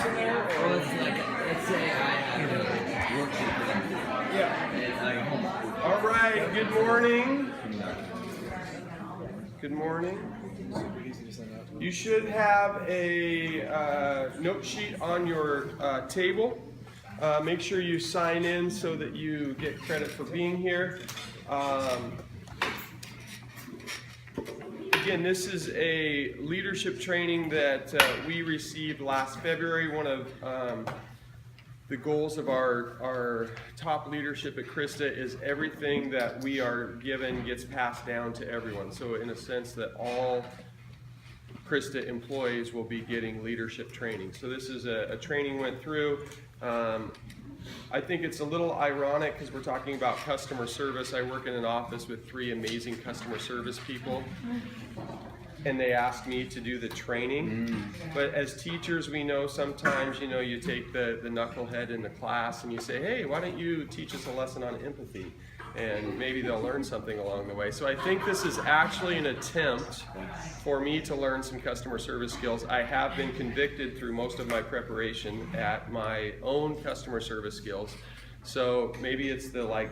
notes in there? Or let's say I have a worksheet for them. Yeah. And like a homework. All right. Good morning. Good morning. You should have a note sheet on your table. Make sure you sign in so that you get credit for being here. Again, this is a leadership training that we received last February. One of the goals of our top leadership at Krista is everything that we are given gets passed down to everyone. So in a sense that all Krista employees will be getting leadership training. So this is a training went through. I think it's a little ironic because we're talking about customer service. I work in an office with 3 amazing customer service people, and they asked me to do the training. But as teachers, we know sometimes, you take the knucklehead in the class and you say, hey, why don't you teach us a lesson on empathy? And maybe they'll learn something along the way. So I think this is actually an attempt for me to learn some customer service skills. I have been convicted through most of my preparation at my own customer service skills. So maybe it's the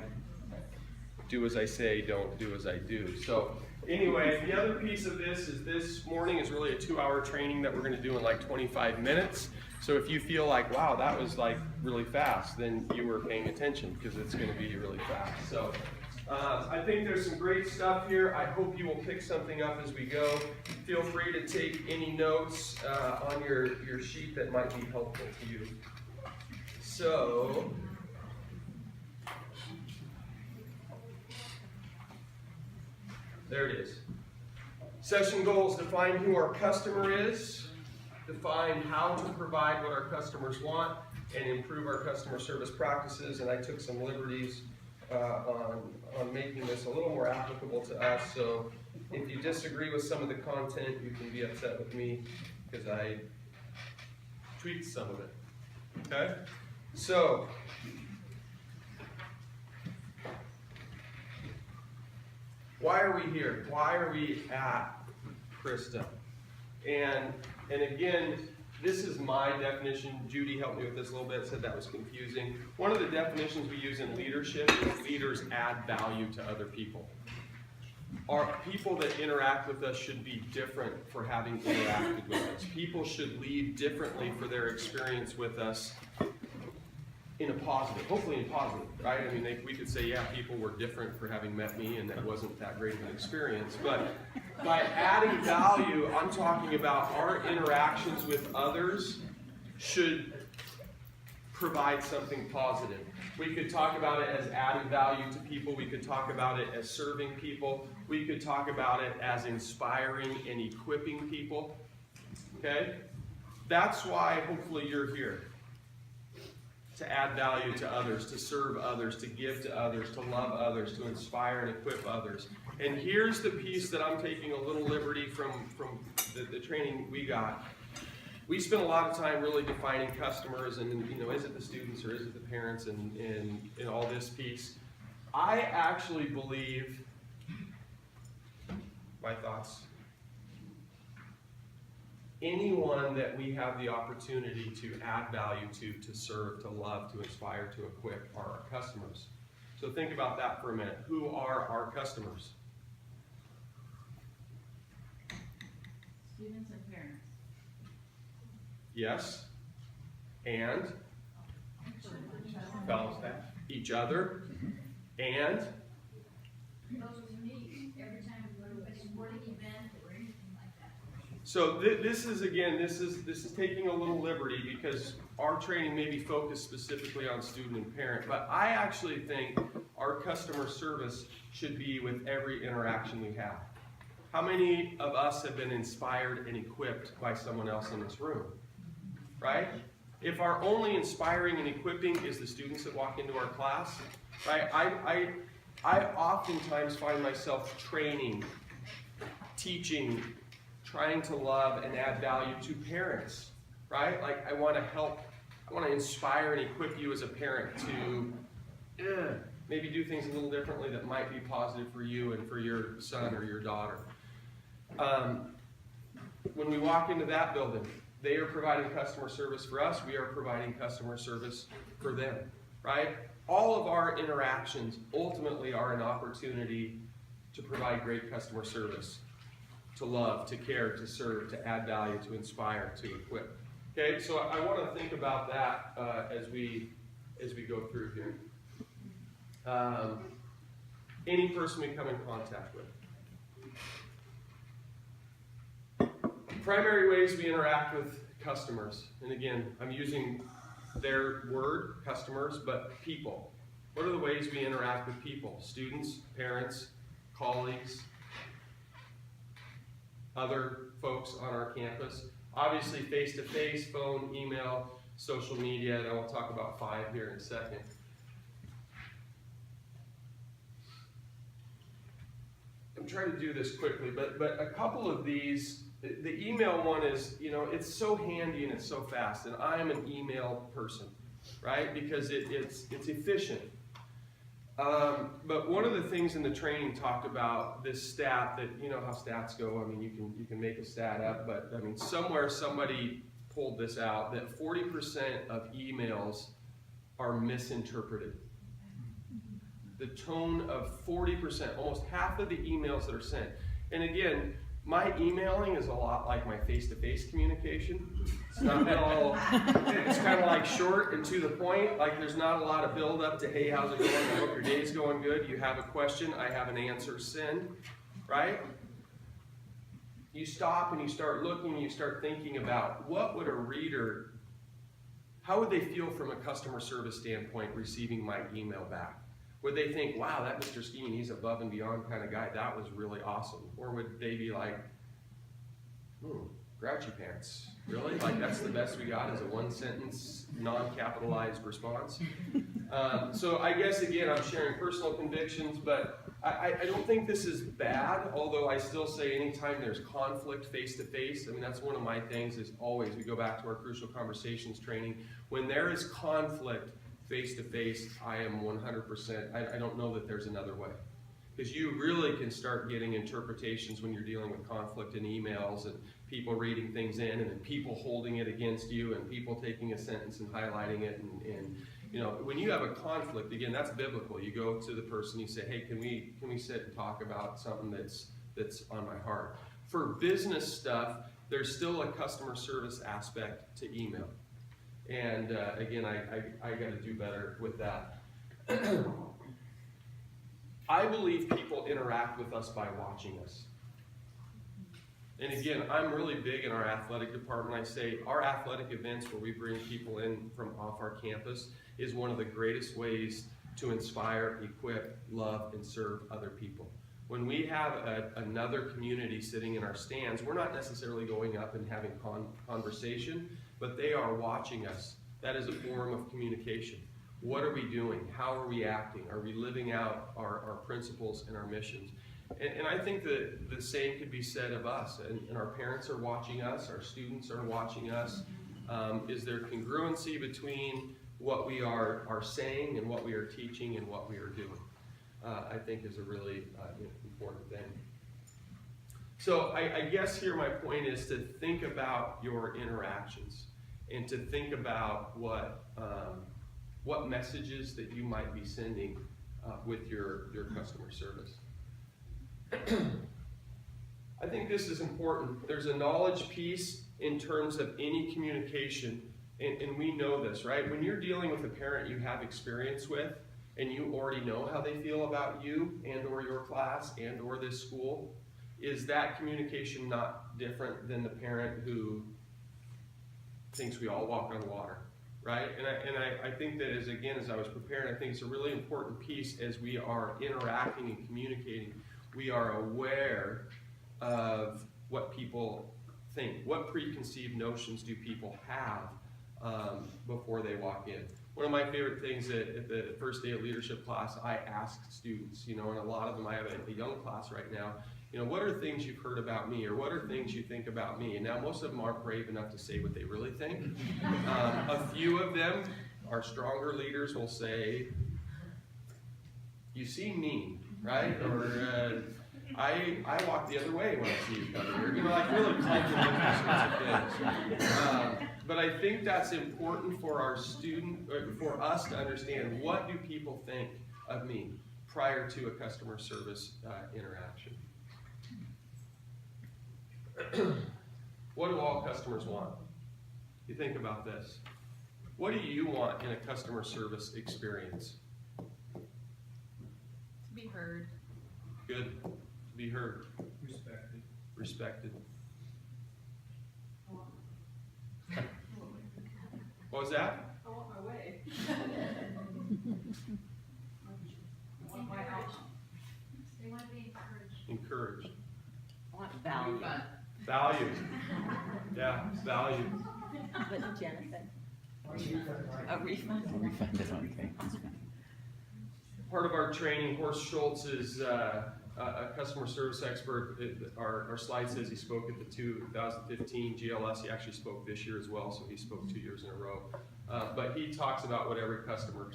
do as I say, don't do as I do. So anyway, the other piece of this morning is really a 2-hour training that we're going to do in 25 minutes. So if you feel like, wow, that was really fast, then you were paying attention because it's going to be really fast. So I think there's some great stuff here. I hope you will pick something up as we go. Feel free to take any notes on your sheet that might be helpful to you. So there it is. Session goals: define who our customer is, define how to provide what our customers want, and improve our customer service practices. And I took some liberties on making this a little more applicable to us. So if you disagree with some of the content, you can be upset with me because I tweaked some of it. Okay? So why are we here? Why are we at Krista? And again, this is my definition. Judy helped me with this a little bit, said that was confusing. One of the definitions we use in leadership is leaders add value to other people. Our people that interact with us should be different for having interacted with us. People should lead differently for their experience with us in a positive, hopefully in positive, right? I mean, we could say, yeah, people were different for having met me and that wasn't that great of an experience. But by adding value, I'm talking about our interactions with others should provide something positive. We could talk about it as adding value to people. We could talk about it as serving people. We could talk about it as inspiring and equipping people. Okay? That's why hopefully you're here. To add value to others, to serve others, to give to others, to love others, to inspire and equip others. And here's the piece that I'm taking a little liberty from the training we got. We spent a lot of time really defining customers and, is it the students or is it the parents and all this piece. I actually believe, my thoughts, anyone that we have the opportunity to add value to serve, to love, to inspire, to equip are our customers. So think about that for a minute. Who are our customers? Students and parents. Yes. And? Fellow staff. Each other. And? Those we meet every time we go to a sporting event or anything like that. So this is taking a little liberty because our training may be focused specifically on student and parent, but I actually think our customer service should be with every interaction we have. How many of us have been inspired and equipped by someone else in this room? Right? If our only inspiring and equipping is the students that walk into our class, right? I oftentimes find myself training, teaching, trying to love and add value to parents, right? I want to help, I want to inspire and equip you as a parent to maybe do things a little differently that might be positive for you and for your son or your daughter. When we walk into that building, They are providing customer service for us. We are providing customer service for them, right? All of our interactions ultimately are an opportunity to provide great customer service, to love, to care, to serve, to add value, to inspire, to equip. Okay, so I want to think about that as we go through here. Any person we come in contact with. Primary ways we interact with customers. And again, I'm using their word, customers, but people. What are the ways we interact with people? Students, parents, colleagues, other folks on our campus. Obviously, face-to-face, phone, email, social media, and I'll talk about 5 here in a second. I'm trying to do this quickly, but a couple of these, the email one is, it's so handy and it's so fast, and I am an email person, right? Because it's efficient. But one of the things in the training talked about this stat that, you know how stats go. I mean, you can make a stat up, but I mean, somewhere somebody pulled this out that 40% of emails are misinterpreted. The tone of 40%, almost half of the emails that are sent. And again, my emailing is a lot like my face-to-face communication. It's not all, it's kind of like short and to the point. Like there's not a lot of build up to, hey, how's it going? I hope your day's going good. You have a question, I have an answer, send, right? You stop and you start looking and you start thinking about what would a reader, how would they feel from a customer service standpoint receiving my email back? Would they think, wow, that Mr. Skeen, he's above and beyond kind of guy, that was really awesome? Or would they be like, grouchy pants, really? Like that's the best we got is a 1-sentence, non-capitalized response? So I guess, again, I'm sharing personal convictions, but I don't think this is bad, although I still say anytime there's conflict face-to-face, I mean, that's one of my things is always, we go back to our Crucial Conversations training, when there is conflict, face-to-face, I am 100%, I don't know that there's another way. Because you really can start getting interpretations when you're dealing with conflict in emails and people reading things in and then people holding it against you and people taking a sentence and highlighting it. And when you have a conflict, again, that's biblical. You go to the person, you say, hey, can we sit and talk about something that's on my heart? For business stuff, there's still a customer service aspect to email. And again, I got to do better with that. I believe people interact with us by watching us. And again, I'm really big in our athletic department. I say our athletic events where we bring people in from off our campus is one of the greatest ways to inspire, equip, love, and serve other people. When we have another community sitting in our stands, we're not necessarily going up and having conversation, but they are watching us. That is a form of communication. What are we doing? How are we acting? Are we living out our principles and our missions? And I think that the same could be said of us. And our parents are watching us. Our students are watching us. Is there congruency between what we are saying and what we are teaching and what we are doing? I think is a really important thing. So I guess here my point is to think about your interactions and to think about what messages that you might be sending with your customer service. I think this is important. There's a knowledge piece in terms of any communication, and we know this, right? When you're dealing with a parent you have experience with, and you already know how they feel about you and or your class and or this school, is that communication not different than the parent who thinks we all walk on water, right? And I think that as I was preparing, I think it's a really important piece as we are interacting and communicating. We are aware of what people think. What preconceived notions do people have before they walk in? One of my favorite things at the first day of leadership class, I ask students, and a lot of them, I have a young class right now, what are things you've heard about me, or what are things you think about me? And now most of them aren't brave enough to say what they really think. A few of them, our stronger leaders will say, you seem mean, right? Or I walk the other way when I see you come here. You know, like really compliment these sorts of things. But I think that's important for our for us to understand, what do people think of me prior to a customer service interaction. What do all customers want? You think about this. What do you want in a customer service experience? To be heard. Good. To be heard. Respected. Respected. What was that? I want my way. They want to be encouraged. Encouraged. I want value. Valued. Yeah, valued. What did Jenna say? A refund. A refund is one thing. Part of our training, Horst Schultz is a customer service expert. Our slide says he spoke at the 2015 GLS. He actually spoke this year as well, so he spoke 2 years in a row. But he talks about what every customer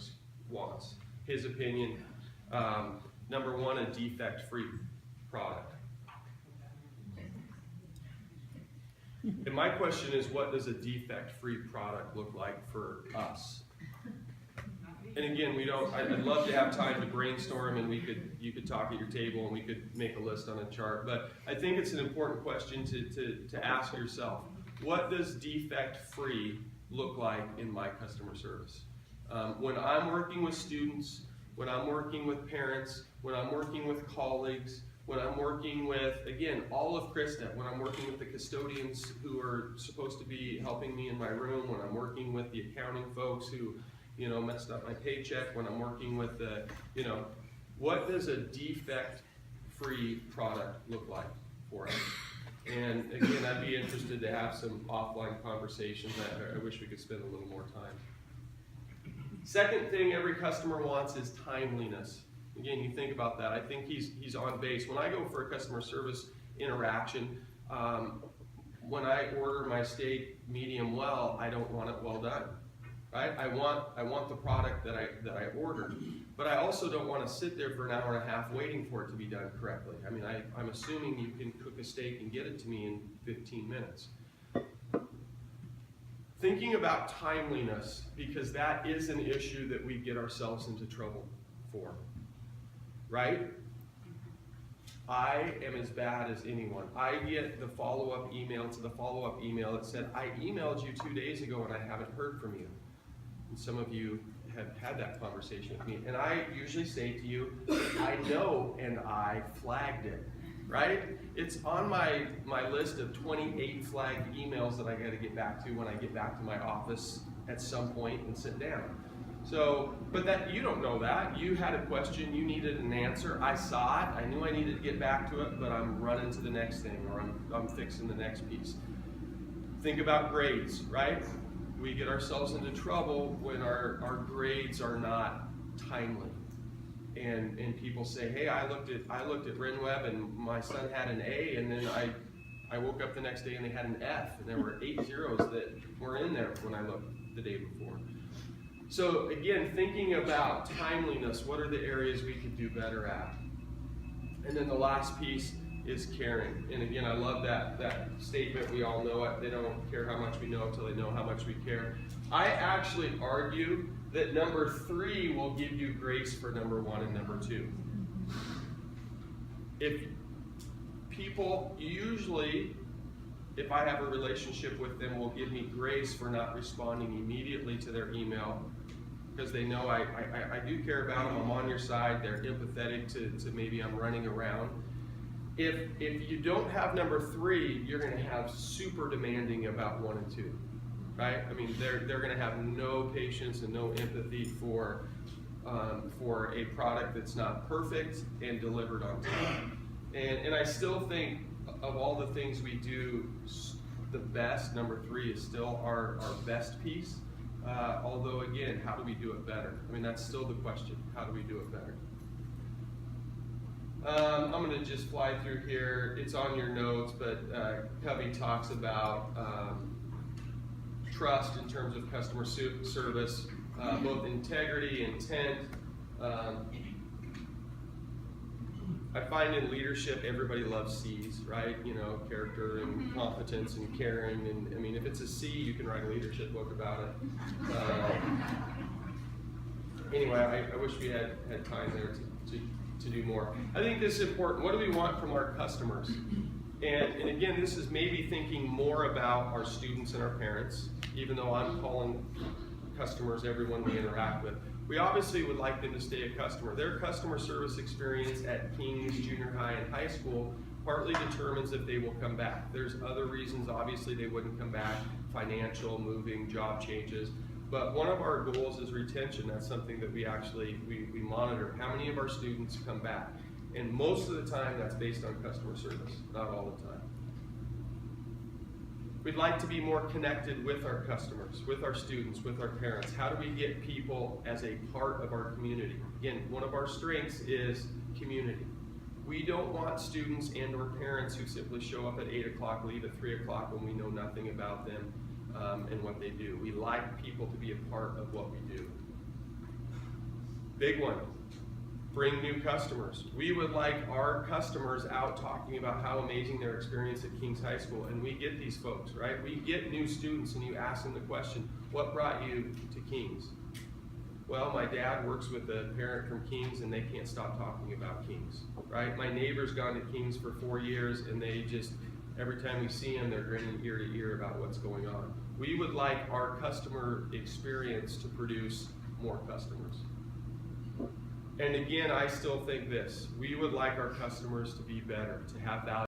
wants. His opinion, number one, a defect-free product. And my question is, what does a defect-free product look like for us? And again, I'd love to have time to brainstorm, and you could talk at your table and we could make a list on a chart. But I think it's an important question to ask yourself. What does defect-free look like in my customer service? When I'm working with students, when I'm working with parents, when I'm working with colleagues, when I'm working with, again, all of Krista, when I'm working with the custodians who are supposed to be helping me in my room, when I'm working with the accounting folks who, messed up my paycheck, when I'm working with the, what does a defect-free product look like for us? And again, I'd be interested to have some offline conversations. I wish we could spend a little more time. Second thing every customer wants is timeliness. Again, you think about that. I think he's on base. When I go for a customer service interaction, when I order my steak medium well, I don't want it well done, right? I want the product that I ordered, but I also don't want to sit there for an hour and a half waiting for it to be done correctly. I mean, I'm assuming you can cook a steak and get it to me in 15 minutes. Thinking about timeliness, because that is an issue that we get ourselves into trouble for. Right? I am as bad as anyone. I get the follow-up email to the follow-up email that said, I emailed you 2 days ago and I haven't heard from you. And some of you have had that conversation with me. And I usually say to you, I know and I flagged it. Right? It's on my list of 28 flagged emails that I got to get back to when I get back to my office at some point and sit down. So, but that you don't know that. You had a question, you needed an answer. I saw it, I knew I needed to get back to it, but I'm running to the next thing, or I'm fixing the next piece. Think about grades, right? We get ourselves into trouble when our grades are not timely. And people say, hey, I looked at RenWeb and my son had an A, and then I woke up the next day and they had an F, and there were 8 zeros that were in there when I looked the day before. So again, thinking about timeliness, what are the areas we could do better at? And then the last piece is caring. And again, I love that statement. We all know it. They don't care how much we know until they know how much we care. I actually argue that number 3 will give you grace for number 1 and number 2. If people usually, if I have a relationship with them, will give me grace for not responding immediately to their email, because they know I do care about them, I'm on your side, they're empathetic to maybe I'm running around. If you don't have number 3, you're going to have super demanding about 1 and 2, right? I mean, they're going to have no patience and no empathy for a product that's not perfect and delivered on time. And I still think of all the things we do, the best, number 3 is still our best piece. Although again, how do we do it better? I mean, that's still the question. How do we do it better? I'm going to just fly through here. It's on your notes, but Covey talks about trust in terms of customer service, both integrity, intent, I find in leadership, everybody loves C's, right? You know, character and competence and caring. And I mean, if it's a C, you can write a leadership book about it. Anyway, I wish we had time there to do more. I think this is important. What do we want from our customers? And again, this is maybe thinking more about our students and our parents, even though I'm calling customers everyone we interact with. We obviously would like them to stay a customer. Their customer service experience at King's Junior High and High School partly determines if they will come back. There's other reasons, obviously, they wouldn't come back: financial, moving, job changes. But one of our goals is retention. That's something that we actually we monitor. How many of our students come back? And most of the time, that's based on customer service, not all the time. We'd like to be more connected with our customers, with our students, with our parents. How do we get people as a part of our community? Again, one of our strengths is community. We don't want students and or parents who simply show up at 8 o'clock, leave at 3 o'clock when we know nothing about them and what they do. We like people to be a part of what we do. Big one. Bring new customers. We would like our customers out talking about how amazing their experience at King's High School, and we get these folks, right? We get new students and you ask them the question, what brought you to King's? Well, my dad works with a parent from King's and they can't stop talking about King's, right? My neighbor's gone to King's for 4 years and they just, every time we see them, they're grinning ear to ear about what's going on. We would like our customer experience to produce more customers. And again, I still think this: we would like our customers to be better, to have value.